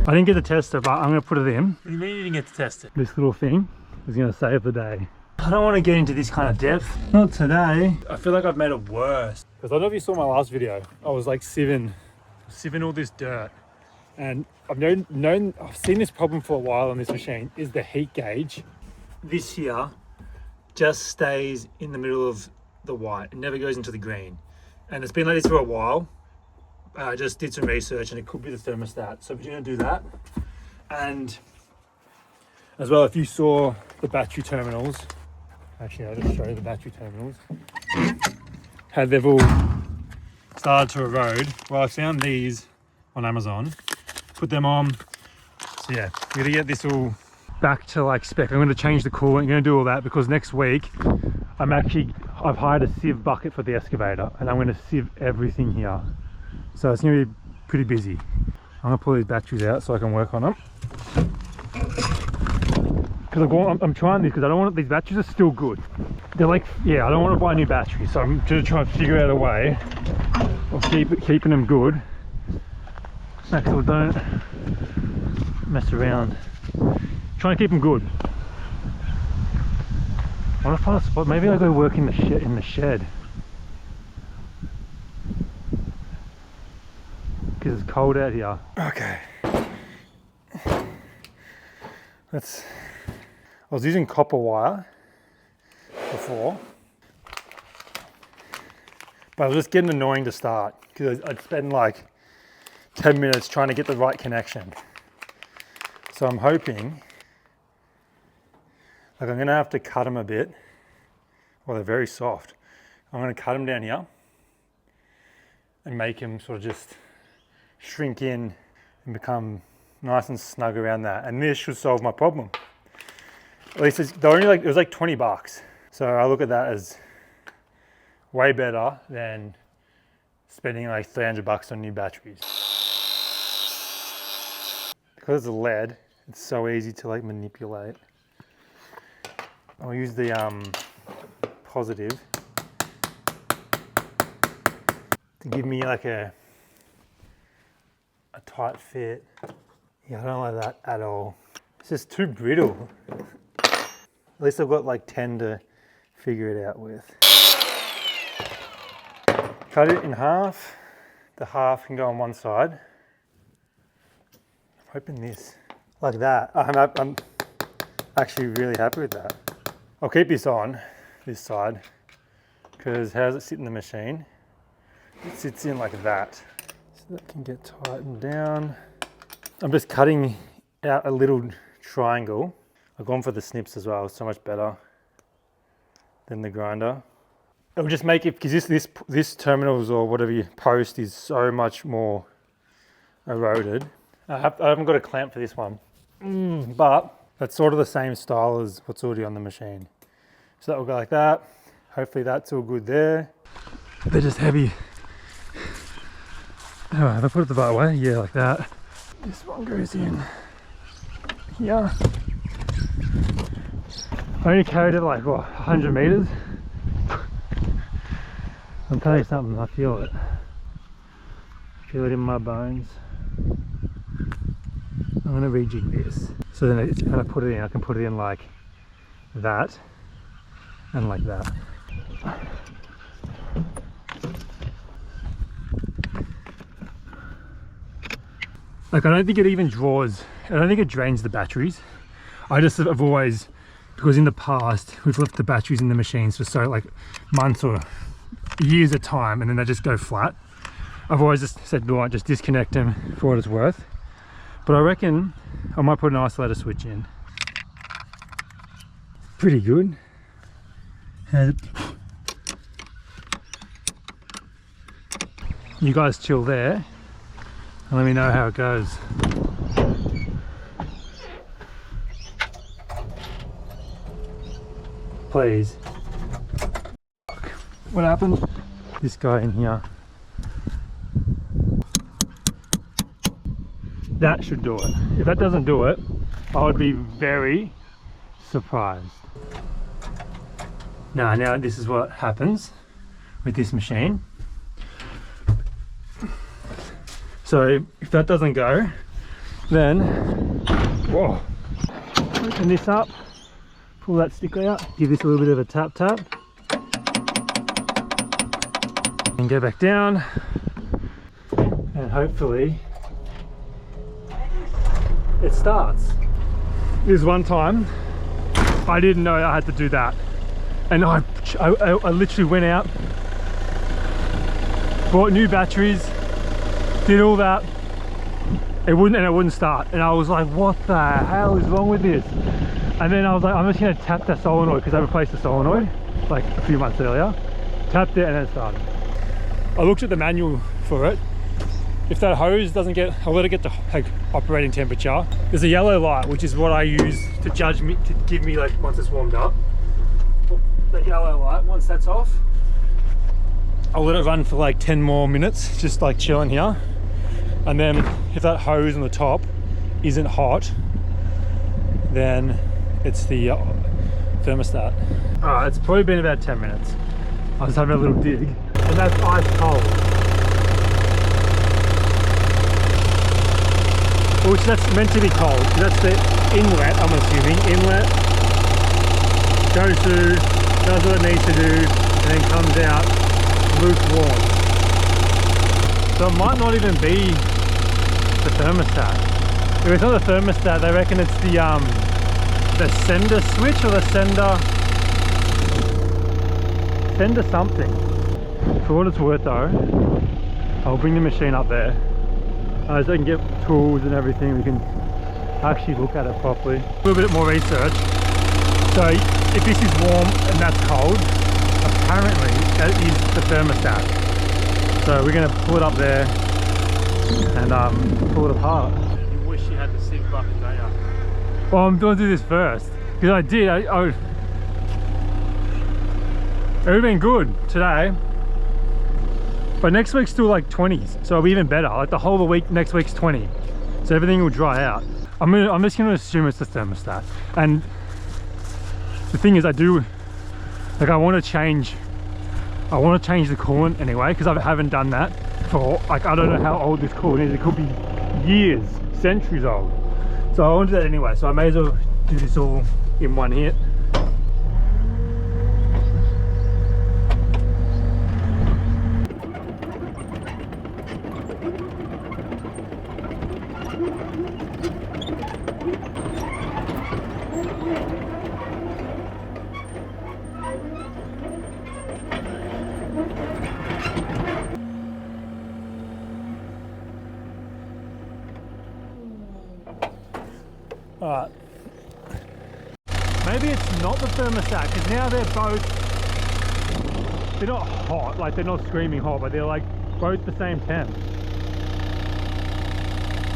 I didn't get to test it, but I'm going to put it in. What do you mean you didn't get to test it? This little thing is going to save the day. I don't want to get into this kind of depth. Not today. I feel like I've made it worse. Because I don't know if you saw my last video. I was like sieving all this dirt. And I've seen this problem for a while on this machine, is the heat gauge. This here just stays in the middle of the white. It never goes into the green. And it's been like this for a while. I just did some research and it could be the thermostat. So we're going to do that. And as well, if you saw the battery terminals, actually I'll just show you the battery terminals, how they've all started to erode. Well, I found these on Amazon, put them on. So yeah, we're going to get this all back to like spec. I'm going to change the coolant, I'm going to do all that because next week I've hired a sieve bucket for the excavator and I'm going to sieve everything here. So it's going to be pretty busy. I'm going to pull these batteries out so I can work on them. Because I'm trying this because I don't want, these batteries are still good. They're like, yeah, I don't want to buy new batteries. So I'm going to try and figure out a way of keeping them good. Axel, don't mess around. Trying to keep them good. I want to find a spot. Maybe I'll go work in the shed. Because it's cold out here. Okay. I was using copper wire before, but it was just getting annoying to start because I'd spend like 10 minutes trying to get the right connection. So I'm hoping, like I'm gonna have to cut them a bit. Well, they're very soft. I'm gonna cut them down here and make them sort of just shrink in and become nice and snug around that. And this should solve my problem. At least it was like 20 bucks. So I look at that as way better than spending like 300 bucks on new batteries. Because it's lead, it's so easy to like manipulate. I'll use the positive to give me like a tight fit. Yeah, I don't like that at all. It's just too brittle. At least I've got like 10 to figure it out with. Cut it in half. The half can go on one side. I'm hoping this, like that. I'm actually really happy with that. I'll keep this on, this side, because how does it sit in the machine? It sits in like that. So that can get tightened down. I'm just cutting out a little triangle. I've gone for the snips as well, it's so much better than the grinder. It'll just make it, because this terminals or whatever you post is so much more eroded. I haven't got a clamp for this one, but that's sort of the same style as what's already on the machine. So that will go like that. Hopefully that's all good there. They're just heavy. Oh, have I put it the right way? Yeah, like that. This one goes in here. I only carried it like, what, 100 meters? I'm telling you something, I feel it. I feel it in my bones. I'm gonna rejig this. So then when I put it in, I can put it in like that and like that. Like I don't think it even draws, I don't think it drains the batteries. I just have always, because in the past we've left the batteries in the machines for so like months or years at a time and then they just go flat. I've always just said, no, just disconnect them for what it's worth. But I reckon I might put an isolator switch in. Pretty good. You guys chill there and let me know how it goes. Please. What happened? This guy in here. That should do it. If that doesn't do it, I would be very surprised. Now this is what happens with this machine. So if that doesn't go, Then, whoa, open this up, pull that sticker out, give this a little bit of a tap, and go back down, and hopefully it starts. This one time, I didn't know I had to do that, and I literally went out, bought new batteries, did all that. It wouldn't start, and I was like, what the hell is wrong with this? And then I was like, I'm just gonna tap that solenoid, because I replaced the solenoid like a few months earlier. Tapped it and then it started. I looked at the manual for it. If that hose doesn't get, I'll let it get the like operating temperature. There's a yellow light, which is what I use to judge me, to give me like once it's warmed up. The yellow light, once that's off, I'll let it run for like 10 more minutes, just like chilling here. And then if that hose on the top isn't hot, then it's the thermostat. Alright, it's probably been about 10 minutes. I was having a little dig, and that's ice cold. Which that's meant to be cold. That's the inlet, I'm assuming. Inlet goes through, does what it needs to do, and then comes out lukewarm. So it might not even be the thermostat. If it's not the thermostat, they reckon it's the sender switch, or the sender something. For what it's worth though, I'll bring the machine up there so I can get tools and everything. We can actually look at it properly. A little bit more research. So if this is warm and that's cold, apparently that is the thermostat. So we're going to pull it up there and pull it apart. You wish you had the SIG bucket, don't you? Well, I'm going to do this first, because I did. It would have been good today, but next week's still like 20s, so it'll be even better. Like the whole of the week, next week's 20, so everything will dry out. I'm just going to assume it's the thermostat. And the thing is, I want to change the coolant anyway, because I haven't done that for like, I don't know how old this coolant is. It could be years, centuries old. So I want to do that anyway, so I may as well do this all in one hit. Alright, maybe it's not the thermostat, because now they're not hot, like they're not screaming hot, but they're like both the same temp.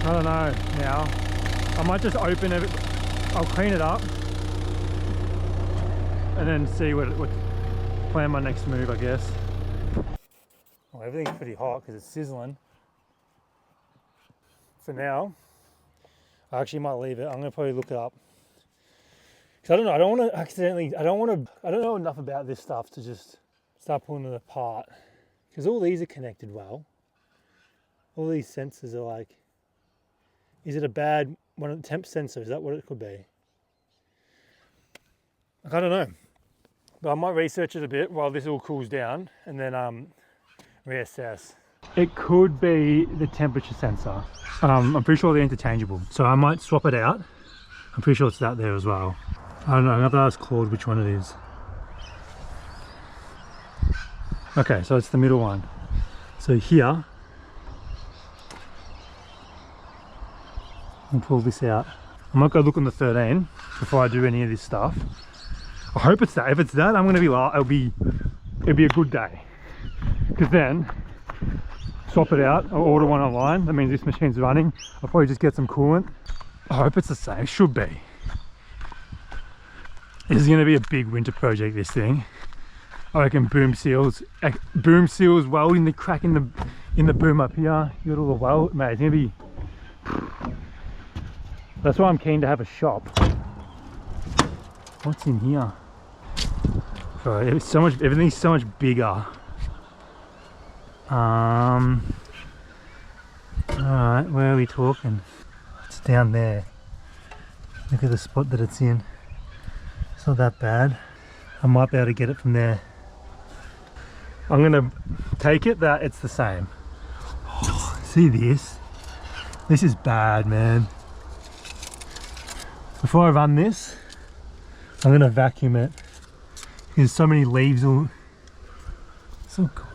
I don't know now. I might just open it, I'll clean it up and then see what plan my next move, I guess. Well, everything's pretty hot because it's sizzling. For now, I actually might leave it. I'm gonna probably look it up. Cause I don't know, I don't know enough about this stuff to just start pulling it apart. Because all these are connected well. All these sensors are like, is it a bad one? Temp sensor, is that what it could be? Like, I don't know. But I might research it a bit while this all cools down and then reassess. It could be the temperature sensor. I'm pretty sure they're interchangeable, so I might swap it out. I'm pretty sure it's that there as well. I don't know, I'm going to ask Claude which one it is. Okay, so it's the middle one. So here, I'll pull this out. I might go look on the 13 before I do any of this stuff. I hope it's that. If it's that, I'm going to be like, it'll be a good day. Because then, swap it out, I'll order one online. That means this machine's running. I'll probably just get some coolant. I hope it's the same. It should be. This is going to be a big winter project, this thing. I reckon boom seals welding the crack in the boom up here. You got all the weld, mate. It's going to be. That's why I'm keen to have a shop. What's in here? Sorry, it's so much. Everything's so much bigger. Alright, where are we talking? It's down there. Look at the spot that it's in. It's not that bad. I might be able to get it from there. I'm gonna take it that it's the same. Oh, see this? This is bad, man. Before I run this, I'm gonna vacuum it. There's so many leaves all. It's not good.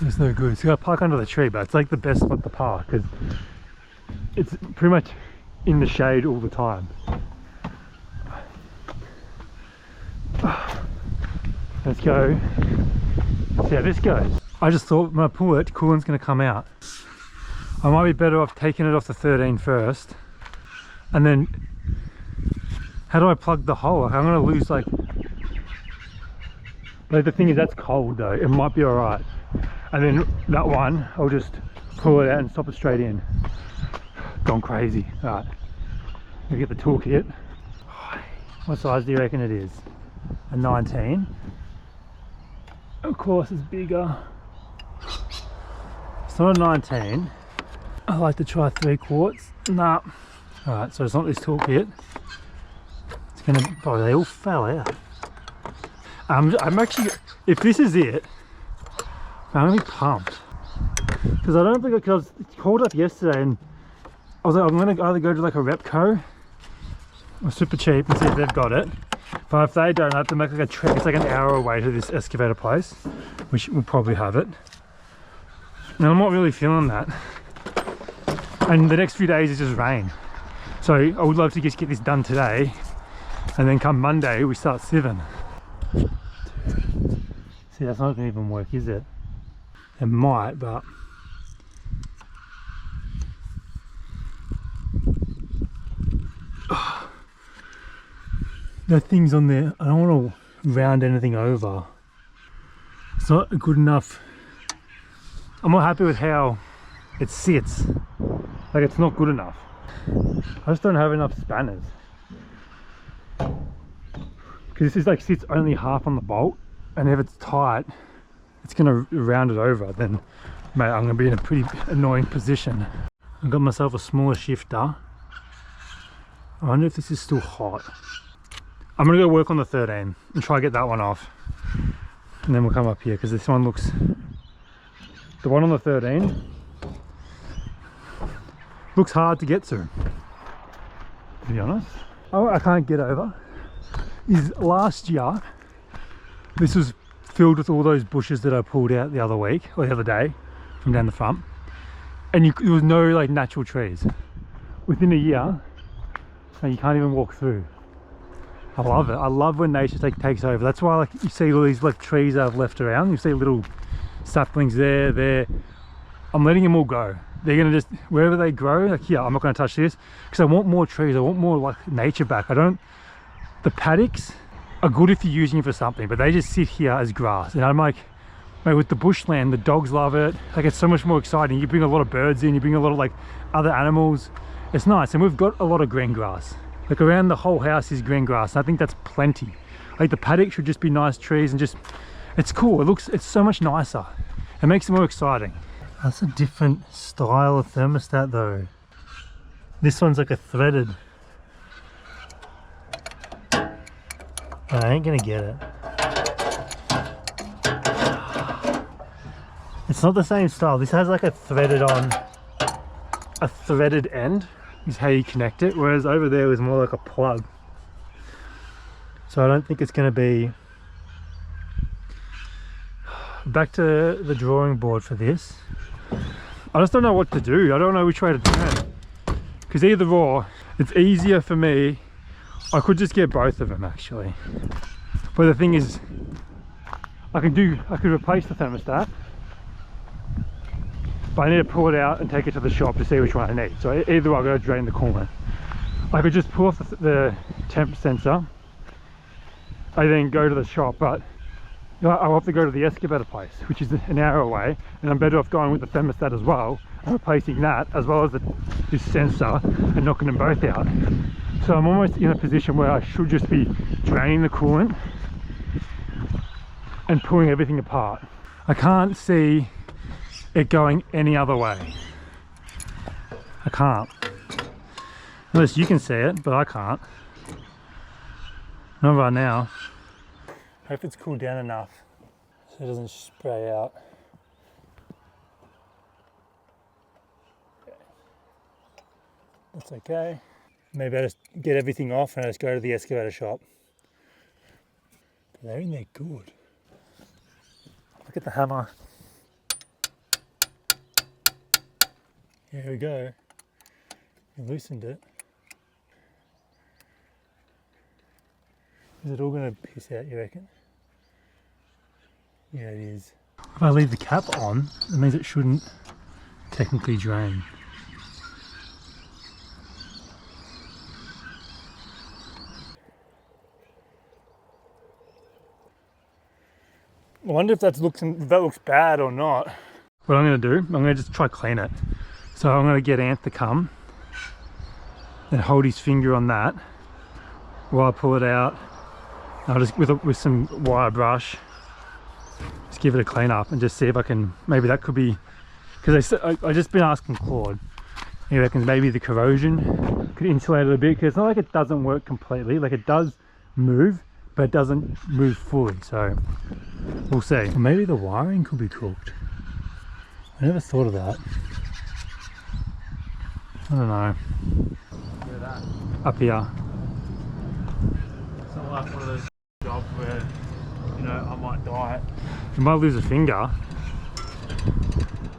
It's no good. So I park under the tree, but it's like the best spot to park because it's pretty much in the shade all the time. Let's go. See how this goes. I just thought when I pull it, coolant's gonna come out. I might be better off taking it off the 13 first. And then, how do I plug the hole? Like, I'm gonna lose like the thing is that's cold though. It might be all right. And then that one, I'll just pull it out and stop it straight in. Gone crazy. All right, we get the toolkit. What size do you reckon it is? A 19. Of course it's bigger. It's not a 19. I like to try 3/4. Nah. Alright, so it's not this toolkit. It's gonna, oh, they all fell out. I'm actually, if this is it, I'm gonna be pumped. Because I don't think, because I was called up yesterday and I was like, I'm gonna either go to like a Repco or Super Cheap and see if they've got it. But if they don't, I have to make like a trek. It's like an hour away to this excavator place, which will probably have it. And I'm not really feeling that. And the next few days is just rain. So I would love to just get this done today. And then come Monday, we start sieving. See, that's not gonna even work, is it? It might, but the things on there, I don't want to round anything over. It's not good enough. I'm not happy with how it sits. Like, it's not good enough. I just don't have enough spanners. Because this is like sits only half on the bolt, and if it's tight, it's gonna round it over. Then, mate, I'm gonna be in a pretty annoying position. I've got myself a smaller shifter. I wonder if this is still hot. I'm gonna go work on the 13 and try to get that one off, and then we'll come up here because this one looks, the one on the 13 looks hard to get to be honest. Oh, I can't get over is last year this was filled with all those bushes that I pulled out the other week or the other day from down the front, and there was no like natural trees. Within a year, and you can't even walk through. I love it. I love when nature takes over. That's why, like, you see all these like trees I've left around. You see little saplings there. I'm letting them all go. They're gonna just, wherever they grow, like here, I'm not gonna touch this because I want more trees. I want more like nature back. The paddocks are good if you're using it for something, but they just sit here as grass. And I'm like, mate, with the bushland, the dogs love it. Like, it's so much more exciting. You bring a lot of birds in, you bring a lot of like other animals. It's nice, and we've got a lot of green grass. Like, around the whole house is green grass, and I think that's plenty. Like, the paddock should just be nice trees and just, it's cool. It's so much nicer. It makes it more exciting. That's a different style of thermostat though. This one's like a threaded. I ain't gonna get it. It's not the same style. This has like a threaded end is how you connect it, whereas over there was more like a plug. So I don't think it's going to be. Back to the drawing board for this. I just don't know what to do. I don't know which way to turn, because either or, it's easier for me. I could just get both of them actually, but the thing is, I could replace the thermostat, but I need to pull it out and take it to the shop to see which one I need. So either I'll go drain the coolant. I could just pull off the temp sensor, I then go to the shop, but I'll have to go to the excavator place, which is an hour away, and I'm better off going with the thermostat as well and replacing that as well as this sensor and knocking them both out. So I'm almost in a position where I should just be draining the coolant and pulling everything apart. I can't see it going any other way. I can't. Unless you can see it, but I can't. Not right now. Hope it's cooled down enough so it doesn't spray out. That's okay. Maybe I just get everything off and I just go to the excavator shop. But they're in there good. Look at the hammer. Here we go. We loosened it. Is it all going to piss out, you reckon? Yeah, it is. If I leave the cap on, it means it shouldn't technically drain. I wonder if that looks bad or not. What I'm going to do, I'm going to just try clean it. So I'm going to get Ant to come and hold his finger on that while I pull it out. I'll just, with some wire brush, just give it a clean up and just see if I can, maybe that could be, because I just been asking Claude, he reckons maybe the corrosion could insulate it a bit, because it's not like it doesn't work completely, like it does move, but it doesn't move fully, so we'll see. Or maybe the wiring could be cooked. I never thought of that. I don't know. Where that? Up here. It's not like one of those jobs where, you know, I might die. You might lose a finger.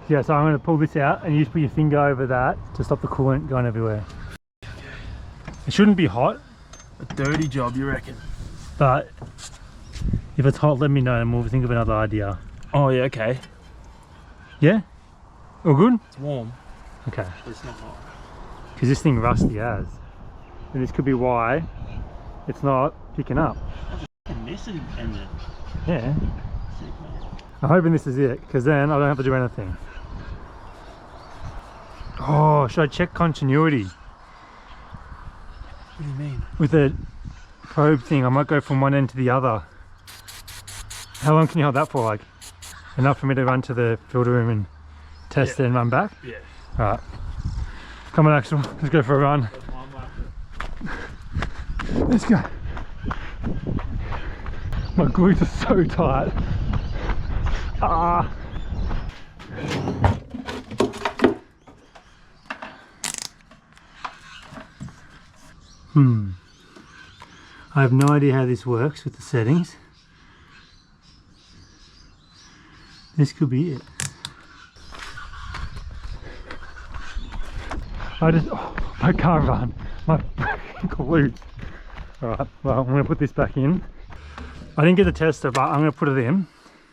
Yeah, so I'm going to pull this out and you just put your finger over that to stop the coolant going everywhere. It shouldn't be hot. A dirty job, you reckon? But if it's hot, let me know and we'll think of another idea. Oh yeah, okay. Yeah? All good? It's warm. Okay. But it's not hot. Because this thing rusty as. And this could be why it's not picking up. This is engine. Yeah. Sick, man. I'm hoping this is it, because then I don't have to do anything. Oh, should I check continuity? What do you mean? With the probe thing, I might go from one end to the other. How long can you hold that for? Like enough for me to run to the filter room and test it and run back? Yeah. Alright. Come on Axel, let's go for a run. Let's go. My glutes are so tight. Ah. I have no idea how this works with the settings. This could be it. I can't run. My glutes. Alright, well I'm going to put this back in. I didn't get the tester, but I'm going to put it in.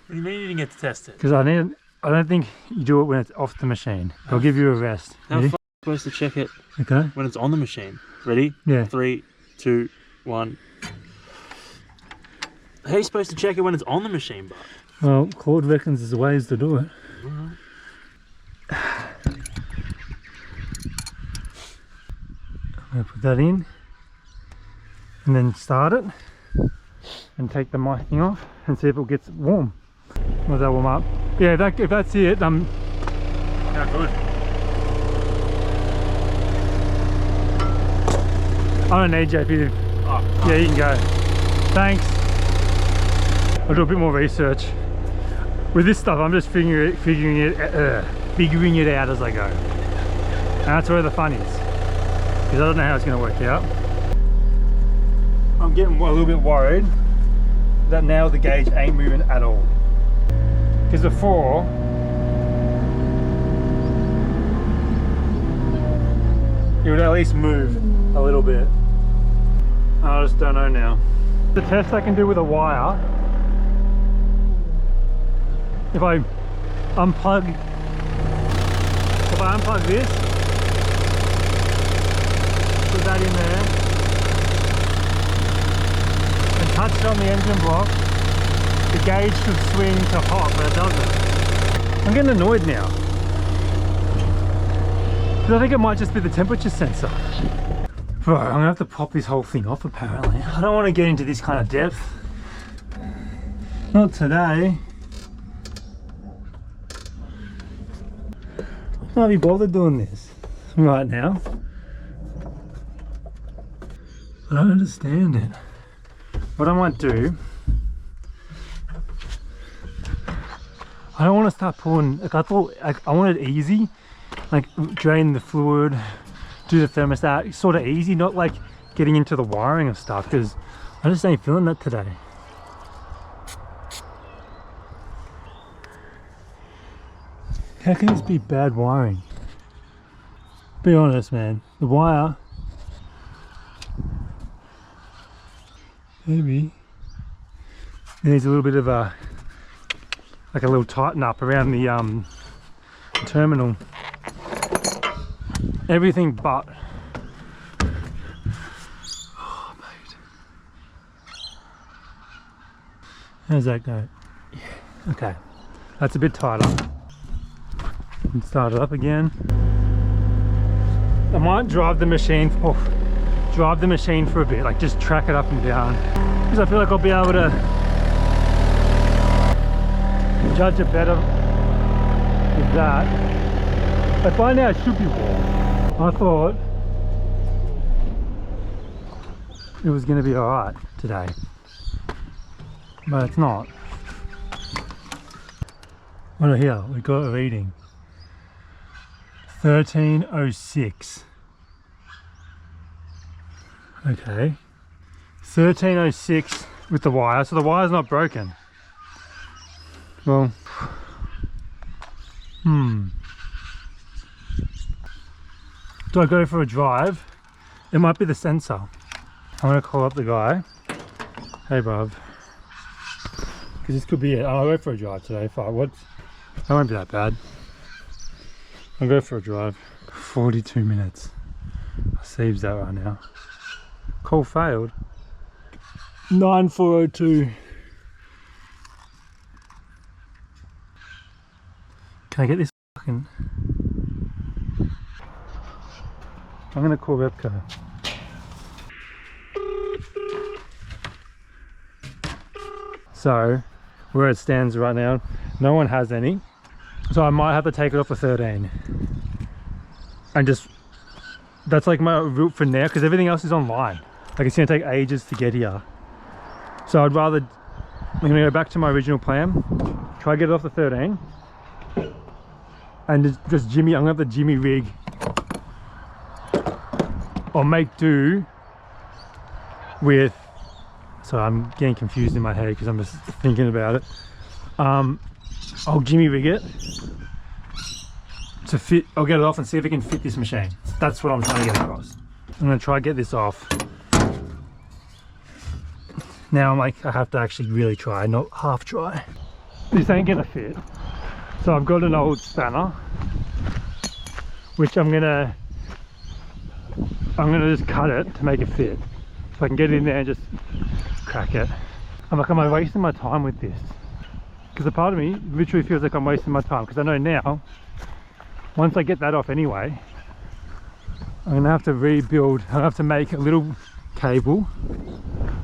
What do you mean you didn't get to test it? Because I don't think you do it when it's off the machine. I'll give you a rest. How are you supposed to check it Okay. when it's on the machine? Ready? Yeah. 3, 2, 1. How are you supposed to check it when it's on the machine, bud? Well, Claude reckons there's ways to do it. Alright. I'm going to put that in and then start it and take the mic thing off and see if it gets warm. Will that warm up? Yeah, if that's it, How good? I don't need JP. Oh, Yeah, you can go. Thanks. I'll do a bit more research. With this stuff, I'm just figuring it out as I go. And that's where the fun is. Because I don't know how it's going to work out. I'm getting a little bit worried that now the gauge ain't moving at all. Because before, it would at least move a little bit. I just don't know now. The test I can do with a wire, if I unplug this, put that in there, and touch it on the engine block, the gauge should swing to hot, but it doesn't. I'm getting annoyed now. Because I think it might just be the temperature sensor. Bro, I'm gonna have to pop this whole thing off apparently. I don't want to get into this kind of depth. Not today. I can't be bothered doing this right now. I don't understand it. What I might do, I don't want to start pulling, like I thought, I want it easy, like drain the fluid, do the thermostat, sort of easy, not like getting into the wiring of stuff, because I just ain't feeling that today. How can this be bad wiring? Be honest, man, the wire, maybe needs a little bit of a, like a little tighten up around the terminal. Everything but. Oh, mate. How's that go? Yeah. Okay. That's a bit tighter. And start it up again. I might drive the machine for a bit, like just track it up and down, because I feel like I'll be able to judge it better with that. But by now it should be warm. I thought it was going to be alright today, but it's not. What are here? We got a reading 1306. Okay, 1306 with the wire, so the wire's not broken. Well, do I go for a drive? It might be the sensor. I'm gonna call up the guy. Hey bruv, because this could be it. I'll go for a drive today. That won't be that bad. I'll go for a drive. 42 minutes. I saves that right now. Call failed. 9402. Can I get this fucking... I'm gonna call Repco. So, where it stands right now, no one has any. So I might have to take it off for 13. And just, that's like my route for now, because everything else is online. Like it's gonna take ages to get here. So I'd rather, I'm gonna go back to my original plan, try to get it off the 13. And just Jimmy, I'm gonna have the Jimmy rig, or make do with, so I'm getting confused in my head because I'm just thinking about it. I'll Jimmy rig it to fit, I'll get it off and see if it can fit this machine. That's what I'm trying to get across. I'm gonna try to get this off. Now I'm like, I have to actually really try, not half try. This ain't gonna fit. So I've got an old spanner, which I'm gonna just cut it to make it fit. So I can get in there and just crack it. I'm like, am I wasting my time with this? Because a part of me literally feels like I'm wasting my time, because I know now, once I get that off anyway, I'm gonna have to rebuild, I'll have to make a little cable.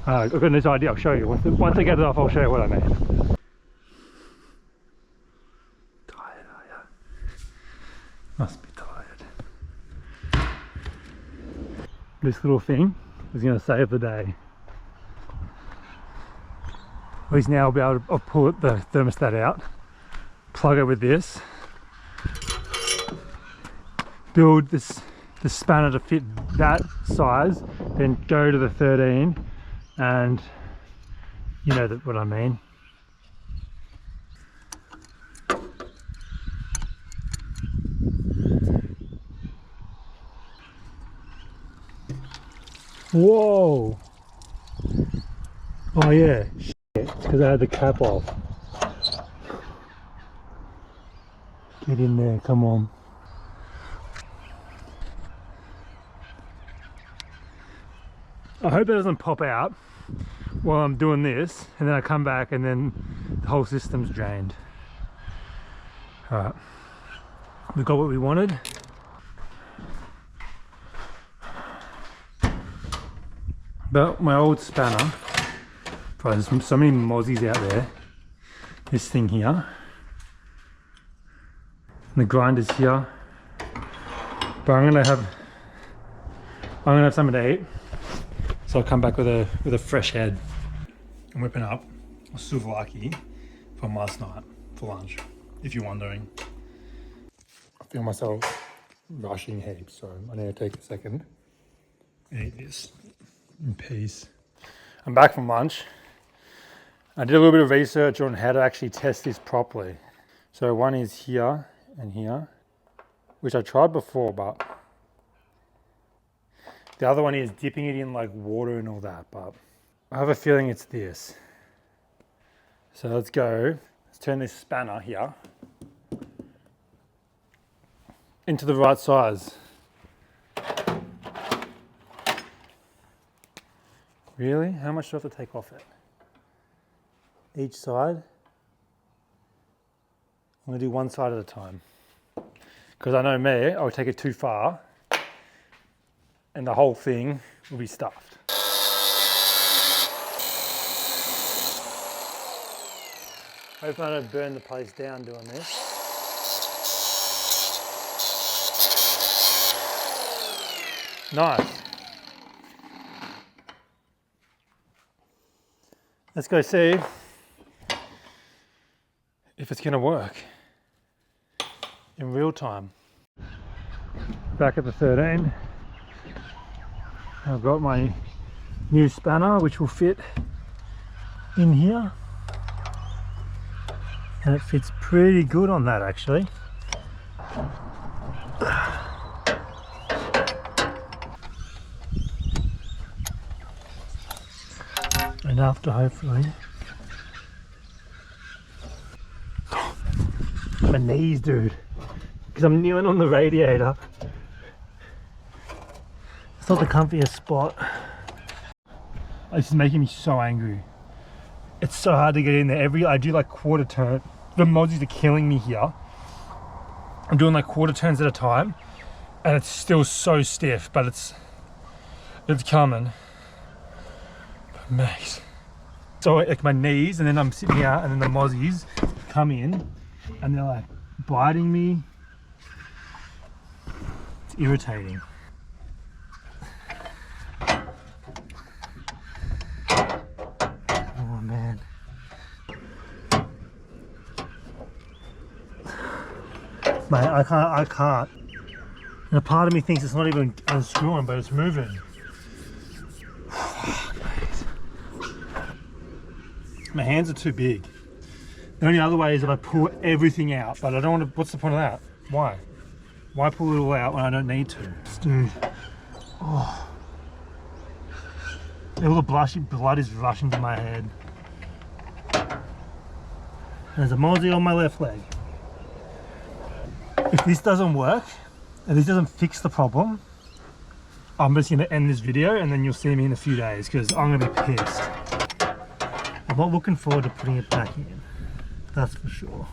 I've got this idea, I'll show you. Once I get it off, I'll show you what I mean. Tired, are ya? Must be tired. This little thing is gonna save the day. At least now I'll be able to, I'll pull the thermostat out, plug it with this, build this spanner to fit that size, then go to the 13, and you know what I mean. Whoa! Oh yeah, shit, it's because I had the cap off. Get in there, come on. I hope it doesn't pop out while I'm doing this, and then I come back and then the whole system's drained. Alright, we got what we wanted. But my old spanner, there's so many mozzies out there. This thing here, and the grinder's here. But I'm gonna have something to eat. So I'll come back with a fresh head. I'm whipping up a souvlaki from last night for lunch, if you're wondering. I feel myself rushing heaps, so I need to take a second and eat this in peace. I'm back from lunch. I did a little bit of research on how to actually test this properly. So one is here and here, which I tried before, but the other one is dipping it in like water and all that, but I have a feeling it's this. So let's go. Let's turn this spanner here into the right size. Really? How much do I have to take off it? Each side? I'm gonna do one side at a time. Because I know me, I'll take it too far and the whole thing will be stuffed. Hopefully I don't burn the place down doing this. Nice. Let's go see if it's gonna work in real time. Back at the 13. I've got my new spanner which will fit in here. And it fits pretty good on that actually. Enough to hopefully. My knees, dude. Because I'm kneeling on the radiator. It's not the comfiest spot. This is making me so angry. It's so hard to get in there. I do like quarter turn. The mozzies are killing me here. I'm doing like quarter turns at a time and it's still so stiff, but it's coming. But mate. So like my knees, and then I'm sitting here and then the mozzies come in and they're like biting me. It's irritating. Oh man. Mate, I can't. And a part of me thinks it's not even unscrewing, but it's moving. My hands are too big. The only other way is if I pull everything out, but I don't want to. What's the point of that? Why? Why pull it all out when I don't need to? Dude. Oh. All the blood is rushing to my head. There's a mozzie on my left leg. If this doesn't work, and this doesn't fix the problem, I'm just going to end this video and then you'll see me in a few days because I'm going to be pissed. I'm not looking forward to putting it back in, that's for sure.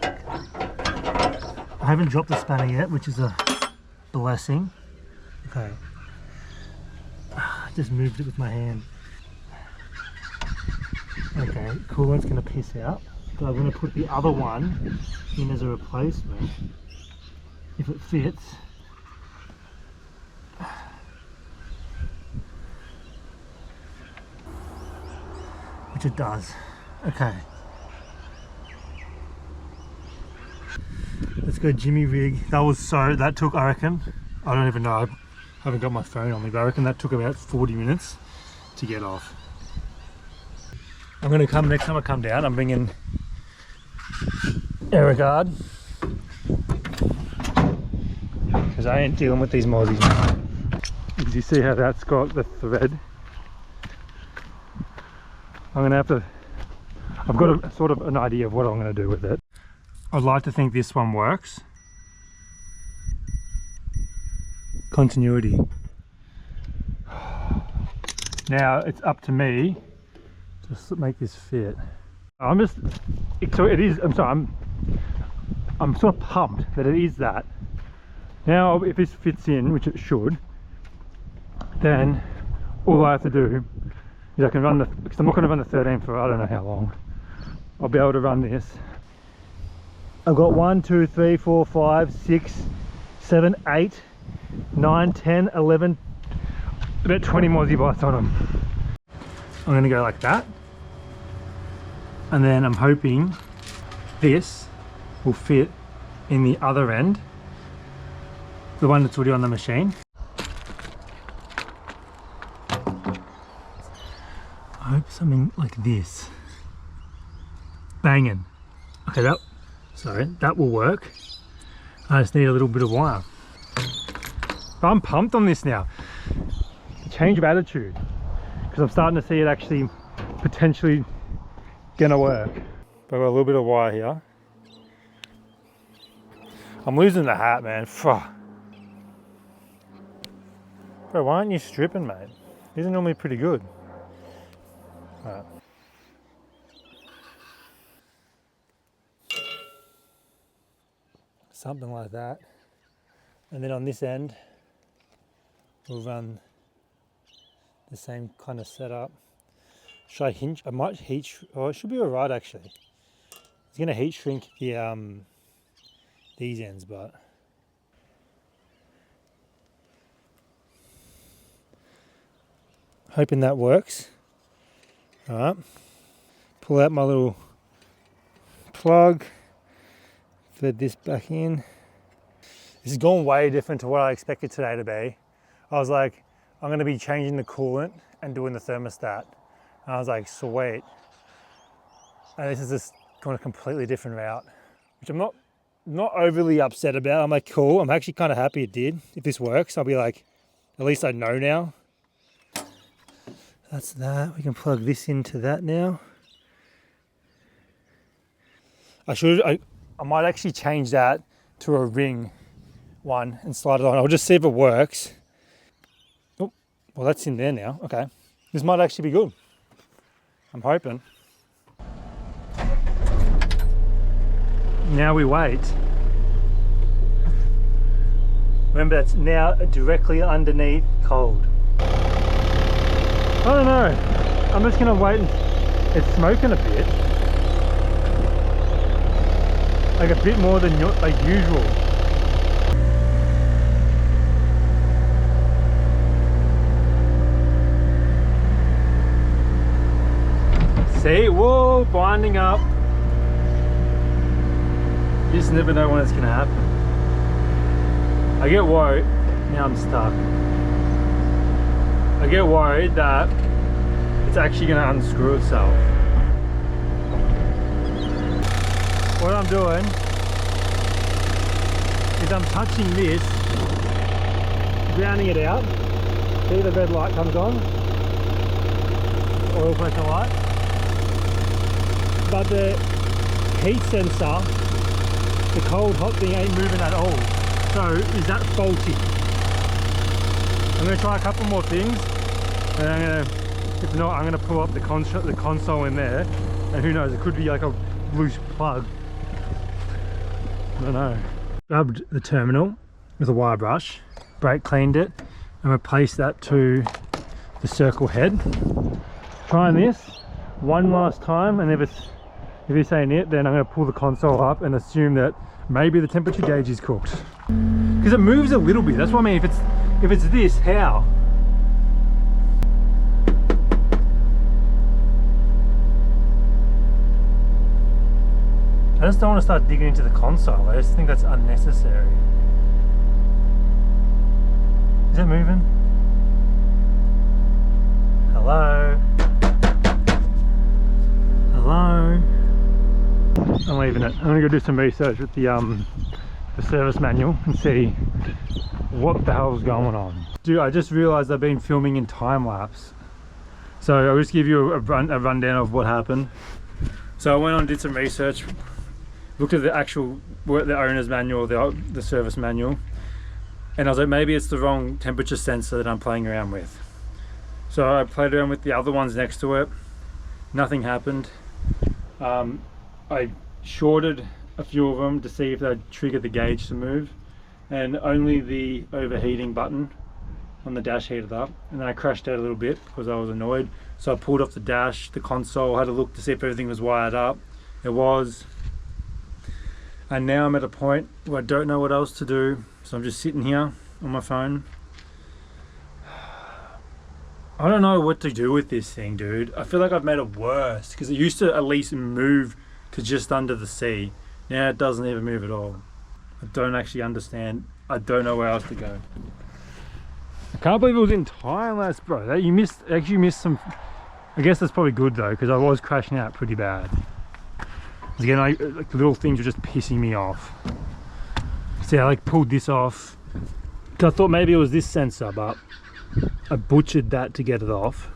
I haven't dropped the spanner yet, which is a blessing. Okay. I just moved it with my hand. Okay, coolant's going to piss out. But I'm going to put the other one in as a replacement if it fits. Which it does. Okay. Let's go Jimmy rig. That took, I reckon, I don't even know, I haven't got my phone on me, but I reckon that took about 40 minutes to get off. I'm going to come, next time I come down, I'm bringing Aerogard because I ain't dealing with these mozzies. Because you see how that's got the thread. I'm gonna have to, I've got a sort of an idea of what I'm gonna do with it. I'd like to think this one works. Continuity. Now it's up to me to make this fit. I'm sort of pumped that it is that. Now if this fits in, which it should, then all I have to do is I can run because I'm not going to run the 13 for I don't know how long. I'll be able to run this. I've got 1, 2, 3, 4, 5, 6, 7, 8, 9, 10, 11, about 20 Mozzie bites on them. I'm gonna go like that, and then I'm hoping this will fit in the other end, the one that's already on the machine. I hope something like this. Banging. Okay, that will work. I just need a little bit of wire. But I'm pumped on this now. Change of attitude, because I'm starting to see it actually potentially gonna work. But I've got a little bit of wire here. I'm losing the hat, man. Bro, why aren't you stripping, mate? These are normally pretty good. Alright. Something like that. And then on this end, we'll run the same kind of setup. Should I hinge? I might heat. Oh, it should be alright actually. It's gonna heat shrink the these ends, but hoping that works. All right. Pull out my little plug. Thread this back in. This has gone way different to what I expected today to be. I was like, I'm going to be changing the coolant and doing the thermostat. And I was like, sweet. And this is just gone a completely different route, which I'm not overly upset about. I'm like, cool. I'm actually kind of happy it did. If this works, I'll be like, at least I know now. That's that. We can plug this into that now. I might actually change that to a ring one and slide it on. I'll just see if it works. Oh, well, that's in there now. Okay. This might actually be good. I'm hoping. Now we wait. Remember, that's now directly underneath cold. I don't know. I'm just gonna wait. It's smoking a bit. Like a bit more than like usual. See, whoa, binding up. You just never know when it's gonna happen. I get worried. Now I'm stuck. I get worried that it's actually gonna unscrew itself. What I'm doing is I'm touching this, grounding it out. See, the red light comes on, oil pressure light. But the heat sensor, the cold hot thing ain't moving at all. So is that faulty? I'm gonna try a couple more things, and if not, I'm gonna pull up the console in there, and who knows, it could be like a loose plug. I don't know. Rubbed the terminal with a wire brush, brake cleaned it, and replaced that to the circle head. Trying this one last time, and if it's saying it, then I'm going to pull the console up and assume that maybe the temperature gauge is cooked. Because it moves a little bit. That's what I mean. If it's this, how? I just don't want to start digging into the console. I just think that's unnecessary. Is it moving? Hello? Hello? I'm leaving it. I'm gonna go do some research with the service manual and see what the hell's going on. Dude, I just realized I've been filming in time lapse. So I'll just give you a rundown of what happened. So I went on and did some research, looked at the owner's manual, the service manual, and I was like, maybe it's the wrong temperature sensor that I'm playing around with. So I played around with the other ones next to it. Nothing happened. I shorted a few of them to see if they'd trigger the gauge to move, and only the overheating button on the dash heated up, and then I crashed out a little bit because I was annoyed. So I pulled off the dash, the console, had a look to see if everything was wired up. It was. And now I'm at a point where I don't know what else to do, so I'm just sitting here on my phone. I don't know what to do with this thing, dude. I feel like I've made it worse because it used to at least move to just under the sea. Now it doesn't even move at all. I don't actually understand. I don't know where else to go. I can't believe it was in time last, bro. You actually missed some. I guess that's probably good though, because I was crashing out pretty bad. Again, like the little things were just pissing me off. See, I like pulled this off. I thought maybe it was this sensor, but I butchered that to get it off.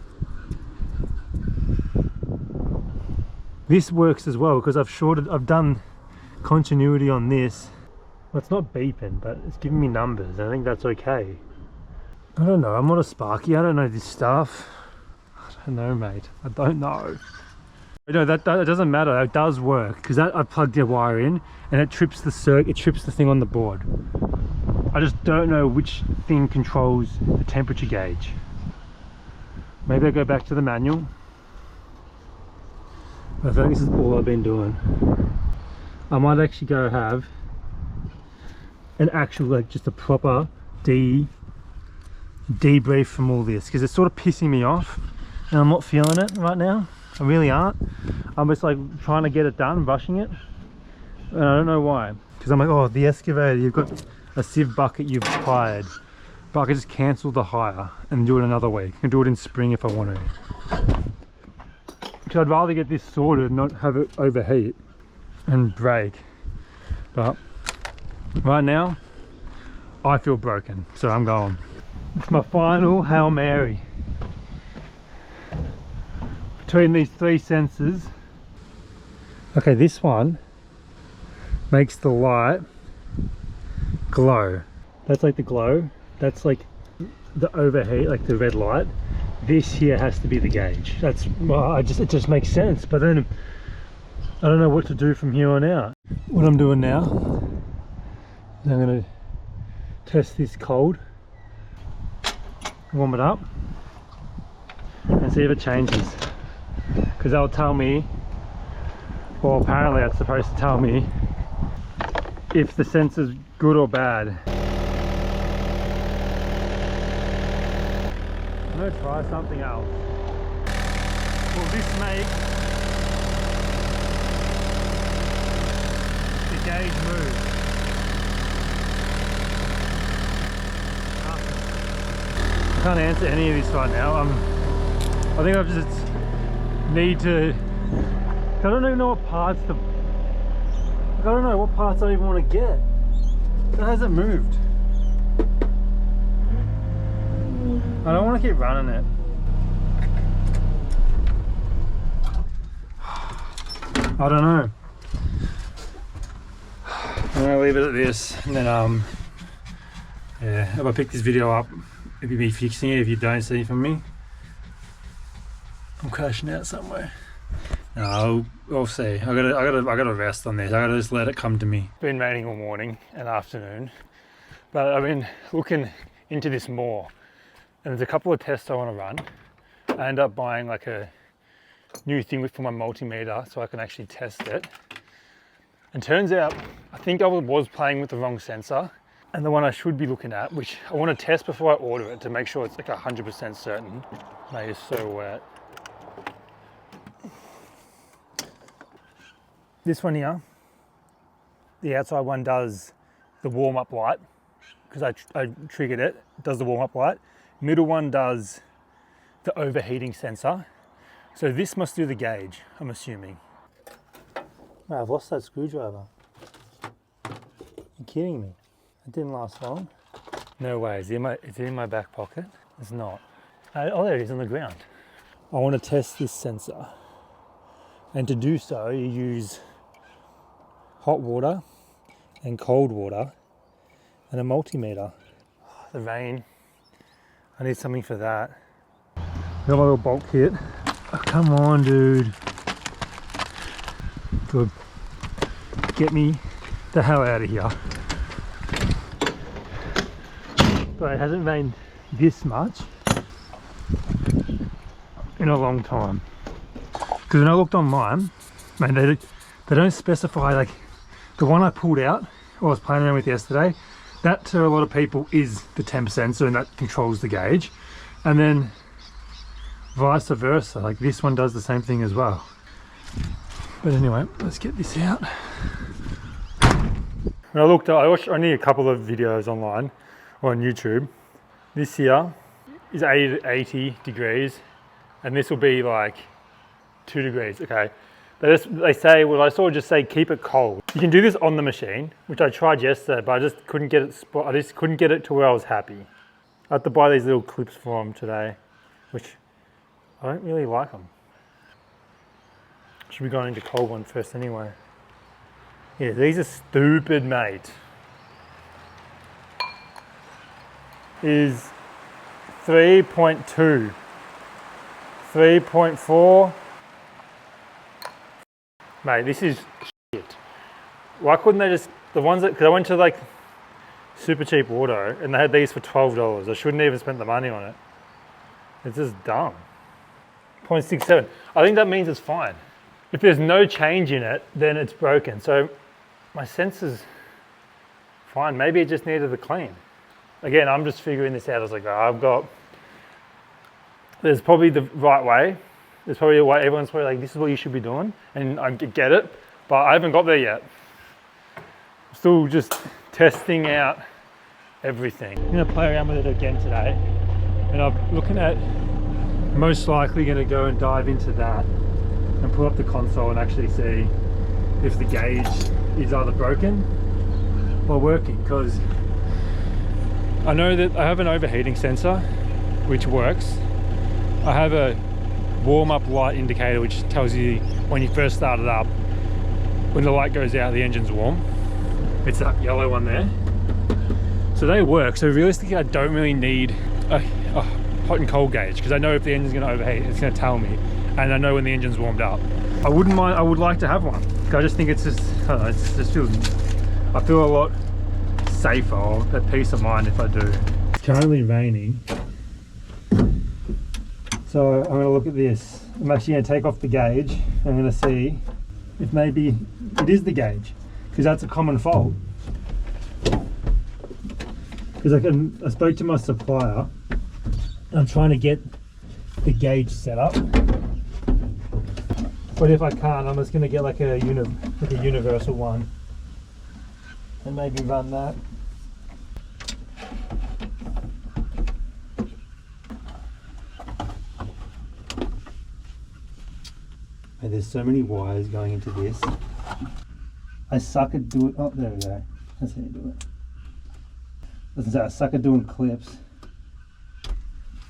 This works as well because I've done continuity on this. Well, it's not beeping, but it's giving me numbers. I think that's okay. I don't know, I'm not a Sparky, I don't know this stuff. I don't know, mate, I don't know. You know, that it doesn't matter, it does work, because I plugged the wire in and it trips the circuit, it trips the thing on the board. I just don't know which thing controls the temperature gauge. Maybe I go back to the manual. I think this is all I've been doing. I might actually go have an actual, like, just a proper debrief from all this, because it's sort of pissing me off and I'm not feeling it right now. I really aren't. I'm just like trying to get it done, rushing it, and I don't know why, because I'm like, oh, the excavator, you've got a sieve bucket you've hired, but I could just cancel the hire and do it another week. I can do it in spring if I want to, because I'd rather get this sorted and not have it overheat and break. But right now I feel broken, so I'm going. It's my final Hail Mary. Between these three sensors. Okay, this one makes the light glow. That's like the glow. That's like the overheat, like the red light. This here has to be the gauge. That's, well, it just makes sense. But then I don't know what to do from here on out. What I'm doing now is I'm going to test this cold, warm it up, and see if it changes, because that'll tell me, well, apparently it's supposed to tell me if the sensor's good or bad. I'm going to try something else. Will this make the gauge move? I can't answer any of this right now. I think I just need to, I don't even know what parts to, I don't know what parts I even want to get. It hasn't moved. I don't want to keep running it. I don't know. I'm gonna leave it at this, and then yeah, if I pick this video up, it'll be me fixing it. If you don't see from me, I'm crashing out somewhere. No, we'll see. I gotta rest on this. I gotta just let it come to me. It's been raining all morning and afternoon, but I've been looking into this more, and there's a couple of tests I want to run. I end up buying like a new thing for my multimeter so I can actually test it. And turns out I think I was playing with the wrong sensor, and the one I should be looking at, which I want to test before I order it to make sure it's like 100% certain. Mate, it's so wet. This one here, the outside one does the warm-up light, because I triggered it, it does the warm-up light. Middle one does the overheating sensor. So this must do the gauge, I'm assuming. Oh, I've lost that screwdriver. You're kidding me. It didn't last long. No way, is it in my back pocket? It's not. Oh, there it is on the ground. I want to test this sensor. And to do so, you use hot water and cold water and a multimeter. Oh, the rain. I need something for that. Got my little bulk kit. Oh, come on, dude. Good. Get me the hell out of here. But it hasn't rained this much in a long time. Because when I looked online, man, they don't specify, like the one I pulled out, or I was playing around with yesterday, that to a lot of people is the temp sensor and that controls the gauge. And then vice versa, like this one does the same thing as well. But anyway, let's get this out. When I looked, I watched only a couple of videos online or on YouTube. This here is 80 degrees, and this will be like 2 degrees, okay? They say, well, I sort of just say keep it cold. You can do this on the machine, which I tried yesterday, but I just couldn't get it to where I was happy. I had to buy these little clips for them today, which I don't really like them. Should be going into cold one first anyway. Yeah, these are stupid, mate. Is 3.2, 3.4. Mate, this is shit. Why couldn't they just, the ones that, because I went to like Super Cheap Auto and they had these for $12. I shouldn't even spent the money on it. It's just dumb. 0.67. I think that means it's fine. If there's no change in it, then it's broken. So my sensor's fine. Maybe it just needed a clean. Again, I'm just figuring this out. I was like, oh, there's probably the right way. There's probably a way, everyone's probably like, this is what you should be doing. And I get it, but I haven't got there yet. I'm still just testing out everything. I'm gonna play around with it again today. And I'm looking at, most likely gonna go and dive into that and pull up the console and actually see if the gauge is either broken or working, because I know that I have an overheating sensor which works. I have a warm-up light indicator which tells you when you first start it up, when the light goes out the engine's warm. It's that yellow one there. So they work. So realistically I don't really need a hot and cold gauge, because I know if the engine's going to overheat it's going to tell me, and I know when the engine's warmed up. I wouldn't mind, I would like to have one. I just think it's just, I don't know, it's just feels, I feel a lot safer or at peace of mind if I do. It's currently raining, so I'm going to look at this. I'm actually going to take off the gauge. I'm going to see if maybe it is the gauge, because that's a common fault. Because I spoke to my supplier. I'm trying to get the gauge set up, but if I can't, I'm just going to get like a universal one and maybe run that. And there's so many wires going into this. I suck at doing. Oh, there we go. That's how you do it. Listen, I suck at doing clips.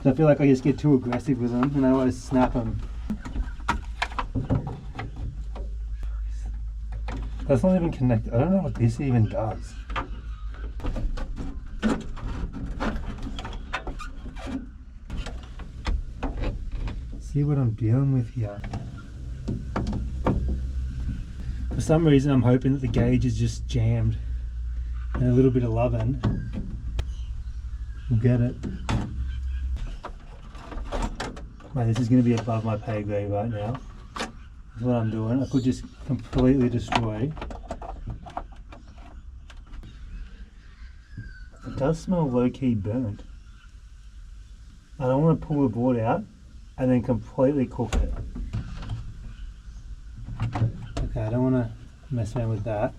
I feel like I just get too aggressive with them and I always snap them. That's not even connected. I don't know what this even does. See what I'm dealing with here. For some reason I'm hoping that the gauge is just jammed and a little bit of loving will get it. Mate, this is going to be above my pay grade right now. That's what I'm doing. I could just completely destroy. It does smell low-key burnt. I don't want to pull the board out and then completely cook it. Okay, I don't want to mess around with that.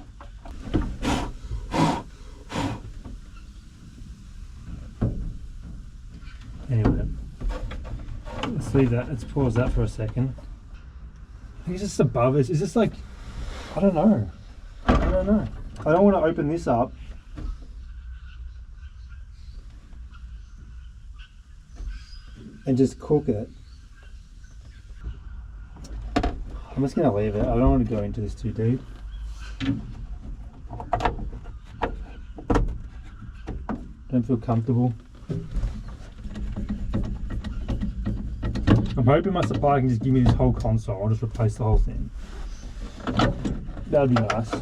Anyway. Let's leave that, let's pause that for a second. I think it's just above us. Is this like, I don't know. I don't know. I don't want to open this up. And just cook it. I'm just going to leave it. I don't want to go into this too deep. Don't feel comfortable. I'm hoping my supplier can just give me this whole console. I'll just replace the whole thing. That would be nice.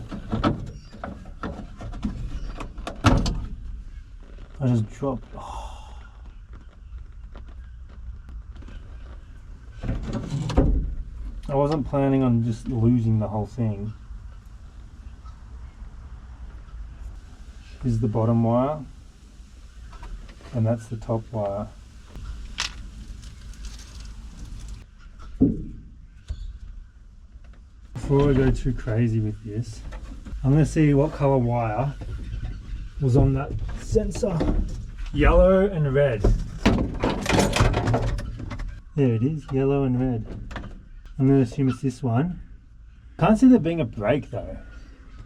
I just dropped. Oh. I wasn't planning on just losing the whole thing. This is the bottom wire, and that's the top wire. before I go too crazy with this, I'm going to see what color wire was on that sensor. Yellow and red. There it is, yellow and red. I'm going to assume it's this one. Can't see there being a break though.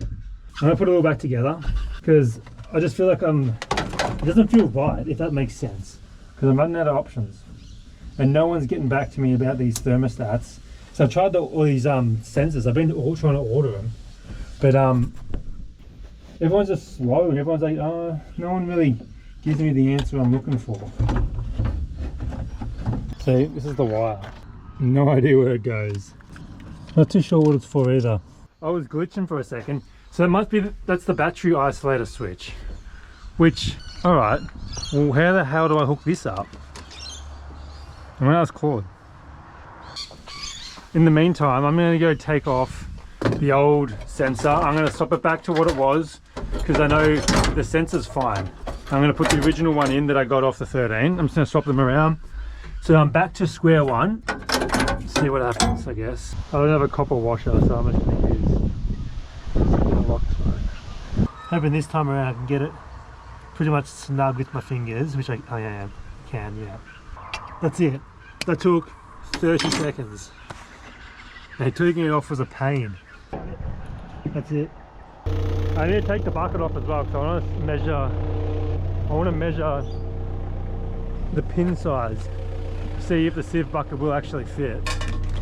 I'm going to put it all back together because I just feel like it doesn't feel right, if that makes sense. Because I'm running out of options. And no one's getting back to me about these thermostats. So I've tried all these sensors. I've been trying to order them. But everyone's just slow. Everyone's like, oh, no one really gives me the answer I'm looking for. See, this is the wire. No idea where it goes. Not too sure what it's for either. I was glitching for a second. So it must be, that's the battery isolator switch. Which, alright. Well, how the hell do I hook this up? I'm gonna ask Claude. In the meantime, I'm gonna go take off the old sensor. I'm gonna swap it back to what it was because I know the sensor's fine. I'm gonna put the original one in that I got off the 13. I'm just gonna swap them around. So I'm back to square one. See what happens, I guess. I don't have a copper washer, so I'm just gonna use a lock phone. Hoping this time around I can get it pretty much snug with my fingers, which I can, yeah. That's it. That took 30 seconds. And taking it off was a pain. That's it. I need to take the bucket off as well because I want to measure the pin size. See if the sieve bucket will actually fit,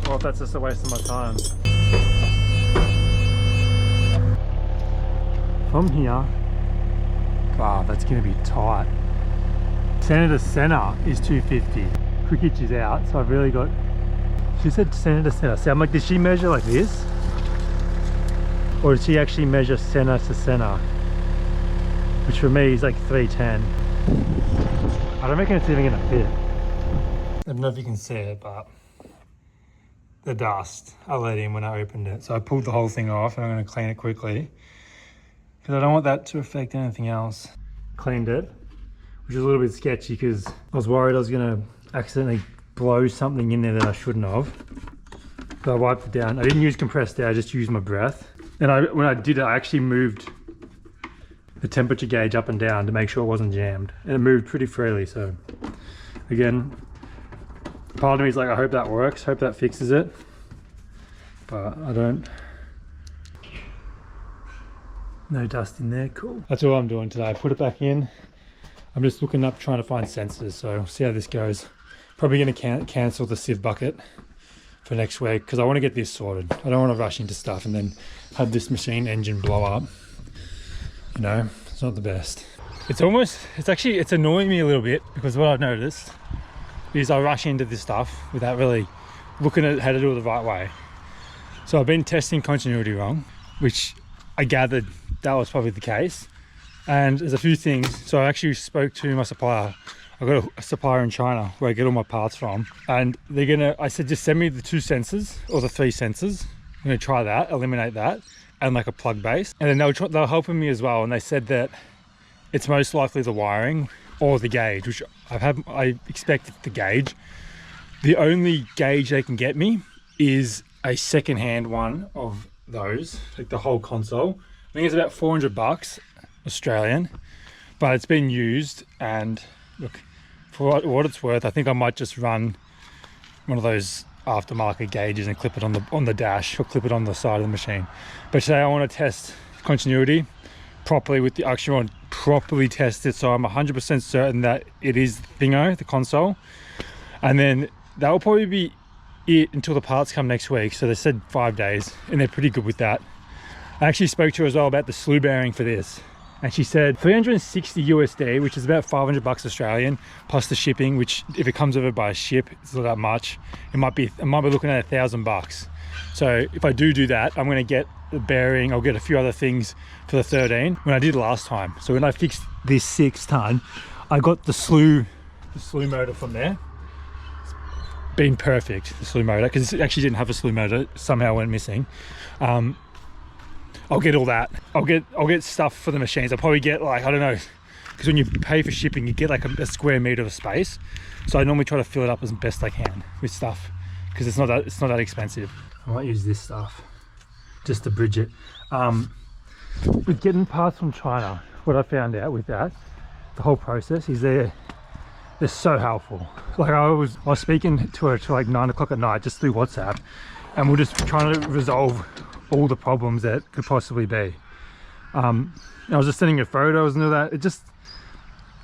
or if that's just a waste of my time. From here, wow, that's going to be tight. Center to center is 250. Cricket is out, so I've really got. She said center to center. So I'm like, did she measure like this, or did she actually measure center to center? Which for me is like 310. I don't reckon it's even going to fit. I don't know if you can see it, but the dust I let in when I opened it. So I pulled the whole thing off and I'm going to clean it quickly because I don't want that to affect anything else. Cleaned it, which is a little bit sketchy because I was worried I was going to accidentally blow something in there that I shouldn't have. So I wiped it down. I didn't use compressed air, I just used my breath. And when I did it, I actually moved the temperature gauge up and down to make sure it wasn't jammed. And it moved pretty freely, so again, part of me is like, I hope that works, hope that fixes it, but I don't. No dust in there, cool. That's all I'm doing today. I put it back in. I'm just looking up, trying to find sensors, so we'll see how this goes. Probably going to cancel the sieve bucket for next week because I want to get this sorted. I don't want to rush into stuff and then have this machine engine blow up. You know, it's not the best. It's annoying me a little bit because what I've noticed is I rush into this stuff without really looking at how to do it the right way. So I've been testing continuity wrong, which I gathered that was probably the case. And there's a few things. So I actually spoke to my supplier. I got a supplier in China where I get all my parts from, and I said, just send me the 2 sensors or the 3 sensors. I'm gonna try that, eliminate that, and like a plug base. And then they were helping me as well. And they said that it's most likely the wiring or the gauge, which I expect it's the gauge. The only gauge they can get me is a second-hand one of those, like the whole console. I think it's about 400 bucks Australian, but it's been used. And look, for what it's worth, I think I might just run one of those aftermarket gauges and clip it on the dash or clip it on the side of the machine. But today I want to test continuity properly with the actually want to properly test it, so I'm 100% certain that it is the console. And then that will probably be it until the parts come next week. So they said 5 days, and they're pretty good with that. I actually spoke to her as well about the slew bearing for this, and she said 360 USD, which is about 500 bucks Australian, plus the shipping, which if it comes over by ship, it's not that much. I might be looking at $1,000. So if I do that, I'm going to get the bearing. I'll get a few other things for the 13 when I did last time. So when I fixed this 6 ton, I got the slew motor from there. It's been perfect, the slew motor, because it actually didn't have a slew motor, somehow went missing. I'll get all that. I'll get stuff for the machines. I'll probably get, like, I don't know, because when you pay for shipping, you get like a square meter of space. So I normally try to fill it up as best I can with stuff because it's not that expensive. I might use this stuff. just to bridge it. With getting parts from China, what I found out with that, the whole process is they're so helpful. Like I was speaking to her till like 9 o'clock at night just through WhatsApp, and we're just trying to resolve all the problems that could possibly be. I was just sending her photos and all that. It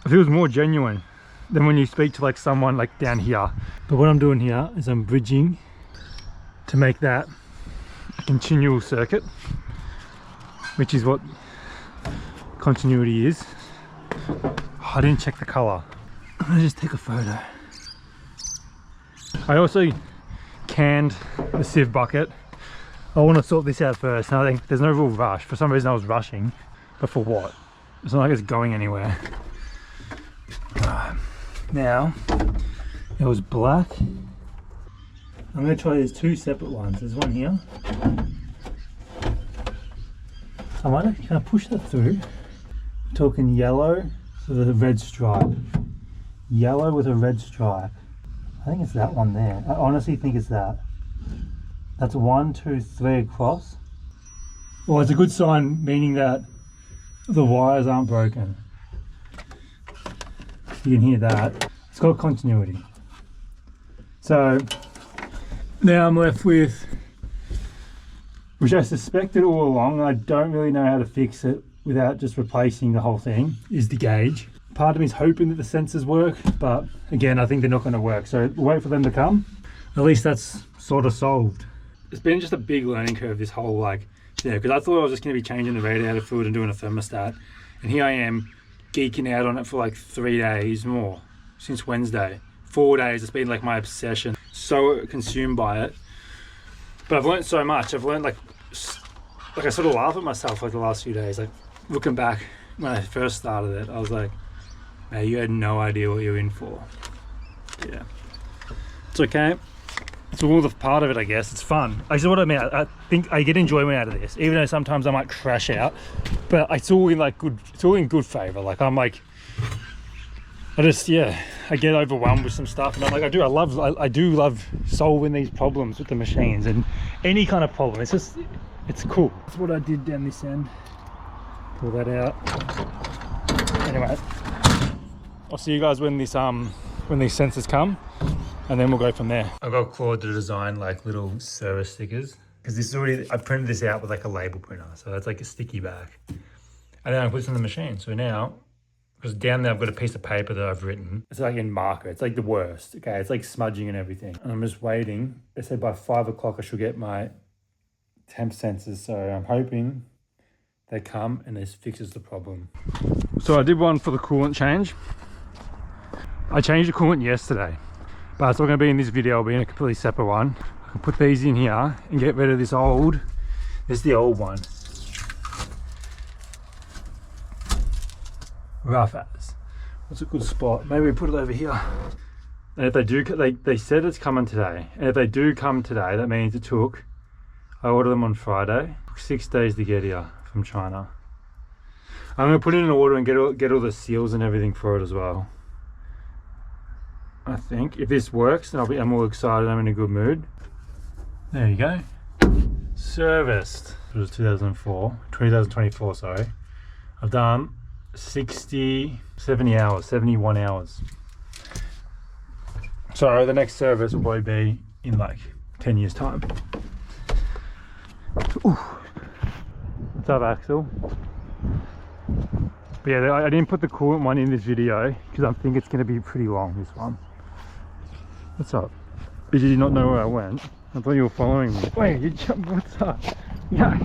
feels more genuine than when you speak to like someone like down here. But what I'm doing here is I'm bridging to make that a continual circuit, which is what continuity is. Oh, I didn't check the color. I'm gonna just take a photo. I also canned the sieve bucket. I want to sort this out first, and I think there's no real rush. For some reason I was rushing, but for what? It's not like it's going anywhere. Now, it was black. I'm going to try these two separate ones. There's one here. Can I push that through? I'm talking yellow with a red stripe. Yellow with a red stripe. I think it's that one there. I honestly think it's that. That's 1, 2, 3 across. Well, it's a good sign, meaning that the wires aren't broken. You can hear that. It's called continuity. So now I'm left with, which I suspected all along, and I don't really know how to fix it without just replacing the whole thing, is the gauge. Part of me is hoping that the sensors work, but again, I think they're not going to work. So we'll wait for them to come. At least that's sort of solved. It's been just a big learning curve, this whole because I thought I was just going to be changing the radiator fluid and doing a thermostat, and here I am geeking out on it for like 3 days more, since Wednesday. 4 days, it's been like my obsession. So consumed by it. But I've learned so much. I've learned like I sort of laugh at myself like the last few days. Like looking back when I first started it, I was like, man, you had no idea what you're in for. Yeah. It's okay. It's all the part of it, I guess. It's fun. Actually, what I mean, I think I get enjoyment out of this, even though sometimes I might crash out. But it's all in like good. It's all in good favor. Like I'm like, I get overwhelmed with some stuff, and I'm like, I do love solving these problems with the machines and any kind of problem. It's cool. That's what I did down this end. Pull that out. Anyway, I'll see you guys when these sensors come. And then we'll go from there. I got Claude to design like little service stickers, because this is I printed this out with like a label printer, so that's like a sticky back. And then I put this in the machine. So now, because down there I've got a piece of paper that I've written. It's like in marker. It's like the worst. Okay, it's like smudging and everything. And I'm just waiting. They said by 5 o'clock I should get my temp sensors. So I'm hoping they come and this fixes the problem. So I did one for the coolant change. I changed the coolant yesterday. But it's not going to be in this video, it'll be in a completely separate one. I can put these in here and get rid of this is the old one. Rough as. What's a good spot? Maybe we put it over here. And if they do, they said it's coming today. And if they do come today, that means I ordered them on Friday. It took 6 days to get here from China. I'm going to put in an order and get all the seals and everything for it as well. I think if this works, then I'm all excited. I'm in a good mood. There you go. Serviced. It was 2024, sorry. I've done 70 hours, 71 hours. So the next service will probably be in like 10 years time. Ooh. What's up, Axel? But yeah, I didn't put the coolant one in this video because I think it's going to be pretty long, this one. What's up? Did you not know where I went? I thought you were following me. Wait, you jumped. What's up? Yeah,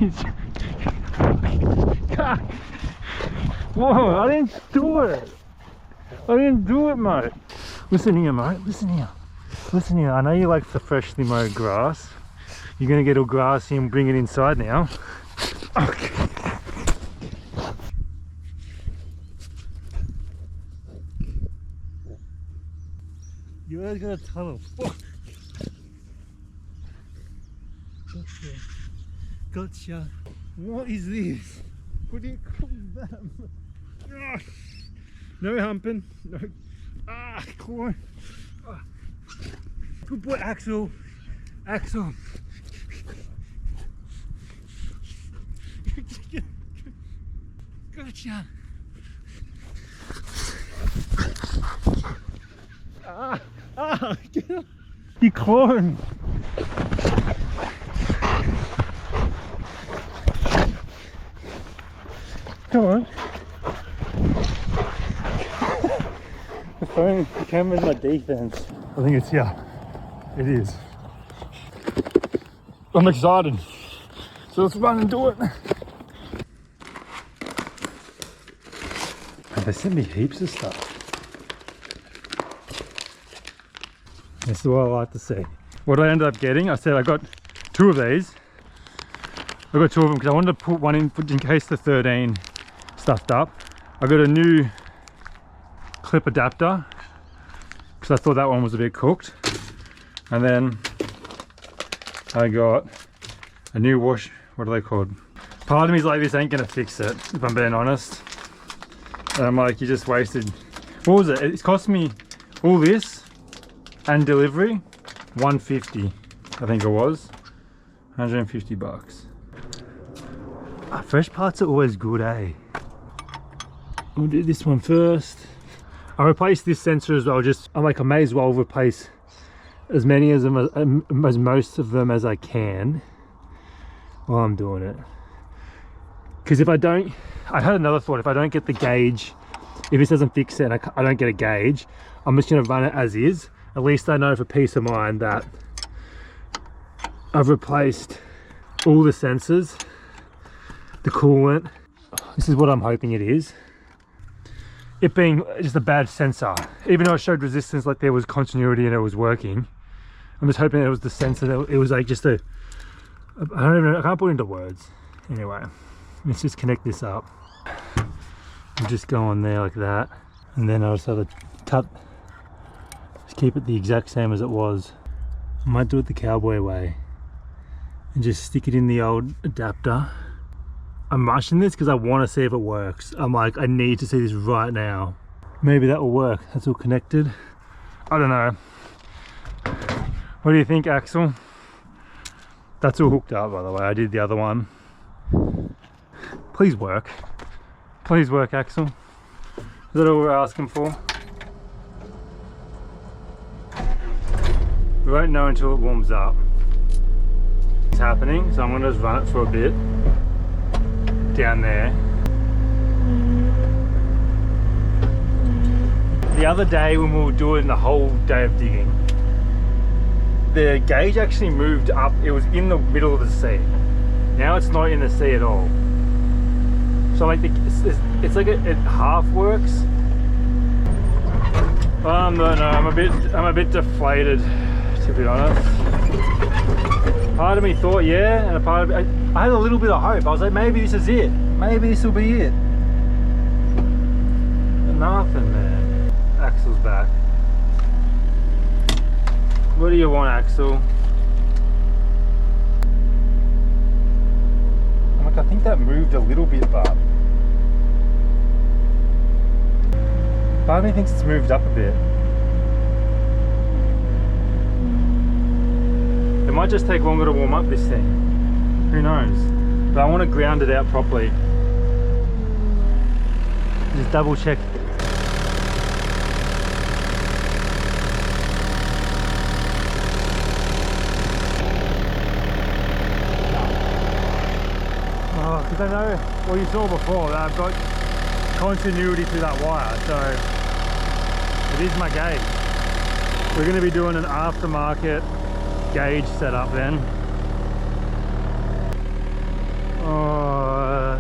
whoa, I didn't do it. Mate. Listen here, mate. Listen here. I know you like the freshly mowed grass. You're going to get all grassy and bring it inside now. Okay. You guys got a tunnel. Fuck. Gotcha. What is this? What do you call that? No humping. No. Come on. Good boy, Axel. Gotcha. Get up. You clawing. Come on. The phone, the camera's my defense. I think it's here. It is. I'm excited. So let's run and do it. They sent me heaps of stuff. This is what I like to see. What I ended up getting, I said I got 2 of these. I got 2 of them because I wanted to put one in case the 13 stuffed up. I got a new clip adapter because I thought that one was a bit cooked. And then I got a new wash, what are they called? Part of me is like, this ain't gonna fix it, if I'm being honest. And I'm like, you just wasted, what was it? It's cost me all this and delivery, $150, I think it was. 150 bucks. Fresh parts are always good, eh? We'll do this one first. I replaced this sensor as well, I'm like, I may as well replace as many as most of them as I can while I'm doing it. Because if I don't, I had another thought, if I don't get the gauge, if this doesn't fix it and I don't get a gauge, I'm just going to run it as is. At least I know for peace of mind that I've replaced all the sensors, the coolant. This is what I'm hoping it is. It being just a bad sensor, even though it showed resistance, like there was continuity and it was working. I'm just hoping it was the sensor that it was like just a, I don't even know, I can't put it into words. Anyway, let's just connect this up. I'll just go on there like that. And then I'll just have to cut, just keep it the exact same as it was. I might do it the cowboy way and just stick it in the old adapter. I'm rushing this because I want to see if it works. I'm like, I need to see this right now. Maybe that will work. That's all connected. I don't know. What do you think, Axel? That's all hooked up, by the way. I did the other one. Please work. Please work, Axel. Is that all we're asking for? We won't know until it warms up. It's happening, so I'm going to just run it for a bit. Down there. The other day when we were doing the whole day of digging, the gauge actually moved up. It was in the middle of the sea. Now it's not in the sea at all. So like it's like it half works. No, I'm a bit deflated, to be honest. Part of me thought, yeah, and a part of me, I had a little bit of hope. I was like, maybe this is it. Maybe this will be it. But nothing, man. Axel's back. What do you want, Axel? I'm like, I think that moved a little bit, but part of me thinks it's moved up a bit. It might just take longer to warm up this thing. Who knows? But I want to ground it out properly. Just double check. Oh, because I know, well, you saw before that I've got continuity through that wire, so it is my gauge. We're going to be doing an aftermarket gauge setup then.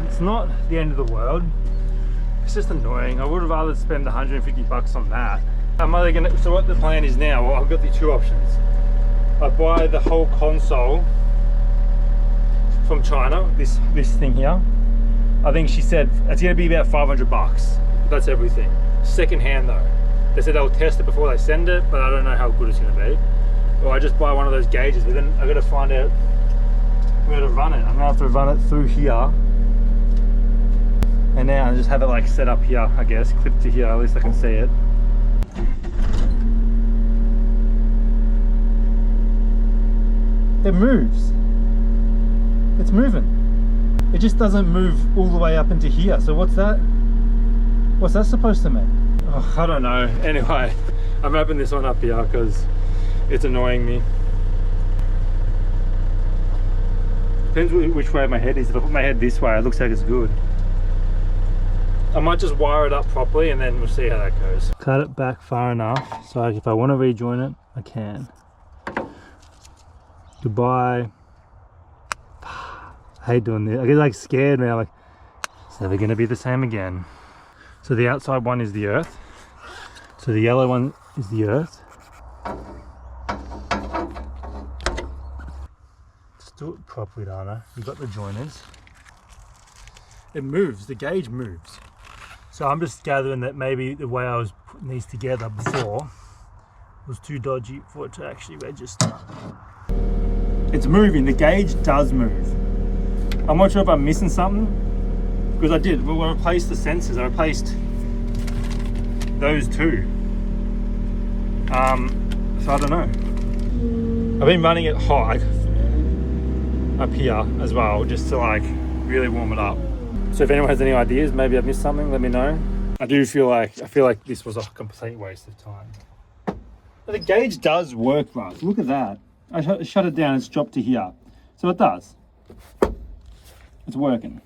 It's not the end of the world. It's just annoying. I would have rather spend 150 bucks on that. I'm either gonna, so what the plan is now, well, I've got the 2 options. I buy the whole console from China, this thing here. I think she said it's gonna be about 500 bucks. That's everything. Second hand though. They said they'll test it before they send it, but I don't know how good it's gonna be. Or I just buy one of those gauges, but then I gotta find out where to run it. I'm gonna have to run it through here. And now I just have it like set up here, I guess, clipped to here, at least I can see it. It moves. It's moving. it just doesn't move all the way up into here. So what's that? What's that supposed to mean? Oh, I don't know. Anyway, I'm wrapping this one up here because it's annoying me. Depends which way my head is. If I put my head this way, it looks like it's good. I might just wire it up properly and then we'll see how that goes. Cut it back far enough so if I want to rejoin it, I can. Goodbye. I hate doing this. I get like scared now, like it's never gonna be the same again. So the outside one is the earth. So the yellow one is the earth. Let's do it properly, Dana. You've got the joiners. It moves, the gauge moves. So I'm just gathering that maybe the way I was putting these together before was too dodgy for it to actually register. It's moving, the gauge does move. I'm not sure if I'm missing something, because I did. When I replaced the sensors, I replaced those two. So I don't know. I've been running it hot up here as well, just to like really warm it up. So if anyone has any ideas, maybe I've missed something, let me know. I feel like this was a complete waste of time. But the gauge does work, Russ. Look at that. I shut it down, it's dropped to here. So it does. It's working.